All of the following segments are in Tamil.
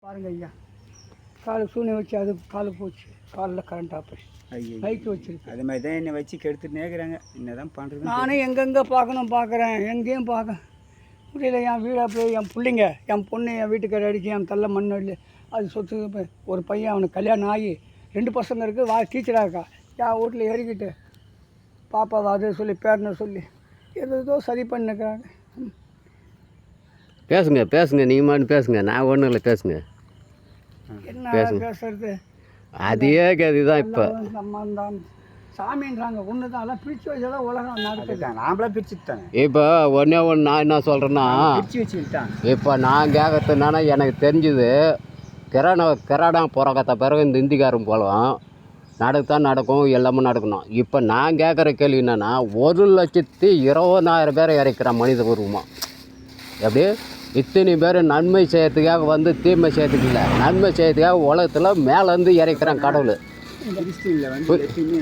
பாருங்க ஐயா, காலுக்கு சூனி வச்சு அது காலு போச்சு, காலில் கரண்ட் ஆப்ரேஷன், பைக்கு வச்சுருக்கு. அது மாதிரி தான் என்னை வச்சு கெடுத்துட்டு நேர்கிறாங்க. என்ன தான் பண்ணுறது? நானும் எங்கெங்கே பார்க்குறேன், எங்கேயும் பார்க்க முடியல. என் வீடு அப்படியே, என் பிள்ளைங்க, என் பொண்ணு என் வீட்டுக்கார அடிச்சு என் தள்ள மண் அடி அது சொத்து. ஒரு பையன், அவனுக்கு கல்யாணம் ஆகி 2 பசங்க இருக்குது, டீச்சராக இருக்கா. என் வீட்டில் ஏறிக்கிட்டு பாப்பாவை அதை சொல்லி பேரனை சொல்லி ஏதோ சரி பண்ணிக்கிறாங்க. பேசுங்க நீங்கள் மட்டும் பேசுங்க, நான் ஒன்றும் இல்லை, பேசுங்க. என்ன பேசுறது? அதே கதி தான் இப்போ. நம்ம சாமின்றாங்க ஒன்று தான், எல்லாம் பிரித்து வச்சதான் உலகம் நடக்குது. நாமளாம் பிரிச்சுட்டாங்க. இப்போ ஒன்றே ஒன்று நான் என்ன சொல்கிறேன்னா, பிரித்து வச்சுக்கிட்டான். இப்போ நான் கேட்கறது என்னன்னா, எனக்கு தெரிஞ்சுது கிராடா பிறக்கத்த பிறகு இந்த இந்திக்காரன் போலவும் நடக்கத்தான் நடக்கும், எல்லாமே நடக்கணும். இப்போ நான் கேட்குற கேள்வி என்னென்னா, 1,20,000 பேரை இறக்கிற மனித உருவமா எப்படி இத்தனை பேர் நன்மை செய்யறதுக்காக வந்து தீமை செய்யறதுக்கு இல்லை, நன்மை செய்யறதுக்காக உலகத்தில் மேலேருந்து இறக்கிறான் கடவுள். கிறிஸ்டினில் வந்து எப்பயுமே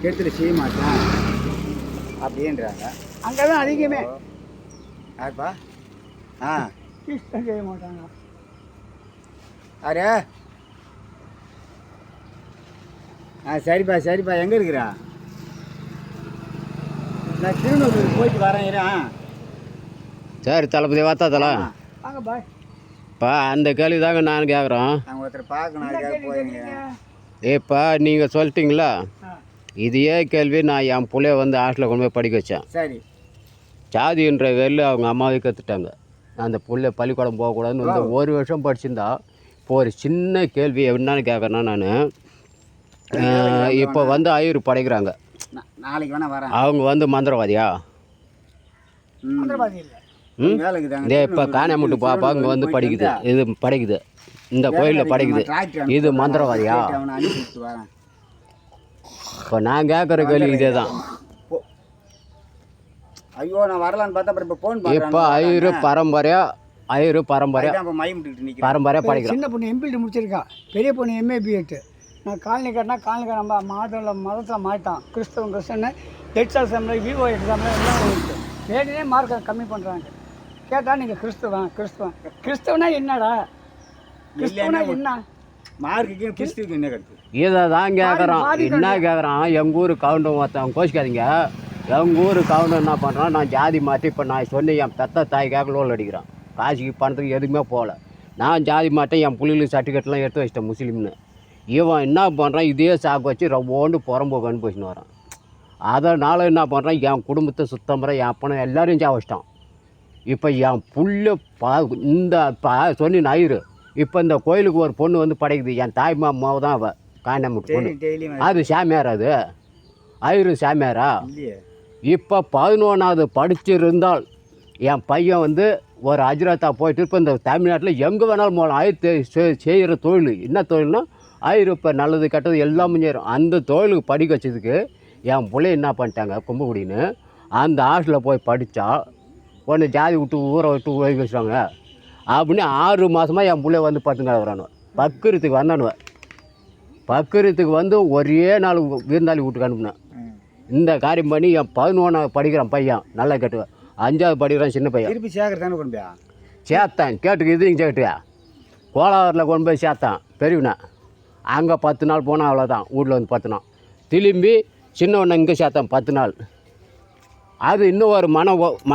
கெடுத்துல செய்ய மாட்டான் அப்படின்றாங்க. அங்கே தான் அதிகமே. யாருப்பா? கிறிஸ்டன் செய்ய மாட்டாங்க. யாரு? சரிப்பா எங்கே இருக்கிறா? நான் திருநெல்வேலி போயிட்டு வரேன். சரி தளபதி வாத்தாத்தலாம் வாங்க பாய். இப்போ அந்த கேள்வி தாங்க நான் கேட்குறோம். நாங்கள் ஒருத்தர் பார்க்கணும், அதுக்காக போயிருங்க. இப்போ நீங்கள் சொல்லிட்டீங்களா, இதையே கேள்வி நான் என் பிள்ளைய வந்து ஹாஸ்டலில் கொண்டு போய் படிக்க வச்சேன். சரி, ஜாதின்ற வேலை அவங்க அம்மாவே கற்றுட்டாங்க. அந்த பிள்ளை பள்ளிக்கூடம் போகக்கூடாதுன்னு வந்து 1 வருஷம் படிச்சிருந்தா. இப்போ ஒரு சின்ன கேள்வி என்னன்னு கேட்குறேன்னா, நான் இப்போ வந்து ஐயர் படைக்கிறாங்க, நாளைக்கு வேணா வரேன். அவங்க வந்து மந்திரவாதியா? மந்திரவாதி இல்லை. இதே இப்போ காணாமட்டு பாப்பா இங்கே வந்து படிக்குது, இது படிக்குது, இந்த கோயிலில் படிக்குது, இது மந்திரவாதியா? இப்போ நான் கேட்குற கேள்வி இதே தான். ஐயோ நான் வரலான்னு பார்த்தா அப்புறம் இப்போ ஃபோன் இப்போ ஐயரு பரம்பரையா படிக்கிறேன். சின்ன பொண்ணு எம்பிஎட் முடிச்சிருக்கா, பெரிய பொண்ணு MA BEd. நான் காலனி கட்டினா நம்ம மதத்தில் மாட்டான். கிறிஸ்தவன் டெட் எக்ஸாமில் விவோ எக்ஸாமில் எல்லாம் இருக்குது. வேணுனே மார்க்கை கம்மி பண்ணுறாங்க. கேட்டால் நீங்கள் கிறிஸ்தவனா என்னடா? கிறிஸ்தவனா என்ன மார்க்குக்கு கிறிஸ்துவுக்கு என்ன கருத்து? இதை தான் கேட்குறான். என்ன கேட்குறான், எங்கள் ஊர் கவுண்டர் ஒருத்தன் கோச்சிக்காதீங்க, எங்கள் ஊர் கவுண்டர் என்ன பண்ணுறான், நான் ஜாதி மாற்றி இப்போ நான் சொன்னேன் என் பெத்த தாய்க்காக லோல் அடிக்கிறான். காசுக்கு பணத்துக்கு எதுவுமே போகல. நான் ஜாதி மாட்டேன், என் பிள்ளைகளுக்கு சர்டிஃபிகேட்லாம் எடுத்து வச்சிட்டேன் முஸ்லீம்னு. இவன் என்ன பண்ணுறான், இதே சாக்கு வச்சு ரொம்போண்டு புறம்போக்கு போச்சுன்னு வரான். அதனால் என்ன பண்ணுறான், என் குடும்பத்தை சுத்தம் பண்ண என் அப்பனை எல்லோரையும் சாவச்சிட்டான். இப்போ என் புள்ள இந்த சொன்னி ஞாயிறு இப்போ இந்த கோயிலுக்கு ஒரு பொண்ணு வந்து படைக்குது, என் தாய் மாமாவை தான் அவள் காணாமட்டு பொண்ணு. அது சாமியார், அது ஐயரு சாமியாரா? இப்போ 11வது படிச்சிருந்தால் என் பையன் வந்து ஒரு அஜ்ரத்தா போயிட்டு இப்போ இந்த தமிழ்நாட்டில் எங்கே வேணாலும் போகலாம். ஆயிரத்து செய்கிற தொழில் என்ன தொழில்னா, ஆயிரம் இப்போ நல்லது கெட்டது எல்லாமே செய்கிறோம். அந்த தொழிலுக்கு படிக்க வச்சதுக்கு என் பிள்ளைய என்ன பண்ணிட்டாங்க, கும்பகுடின்னு அந்த ஹாஸ்டலில் போய் படித்தா ஒன்று ஜாதி விட்டு ஊரை விட்டு ஓய்வு வச்சுருவாங்க அப்படின்னு 6 மாதமாக என் பிள்ளைய வந்து பத்துங்க வரானுவ. பக்குறதுக்கு வந்தானுவ. பக்குறதுக்கு வந்து ஒரே நாள் விருந்தாளி வீட்டுக்கு அனுப்புனேன். இந்த காரியம் பண்ணி என் 11வது படிக்கிறான் பையன், நல்லா கேட்டுவேன். 5வது படிக்கிறான் சின்ன பையன். திருப்பி சேர்க்குறதானே கொண்டு போய் சேர்த்தான். கேட்டுக்கு இது நீங்கள் கேட்டுவியா? கோலாவரில் கொண்டு போய் சேர்த்தான் பெரியவனை. அங்கே 10 நாள் போனால் அவ்வளோதான், வீட்டில் வந்து 10 நாள். திரும்பி சின்னவனை இங்கே சேர்த்தான் 10 நாள். அது இன்னும் ஒரு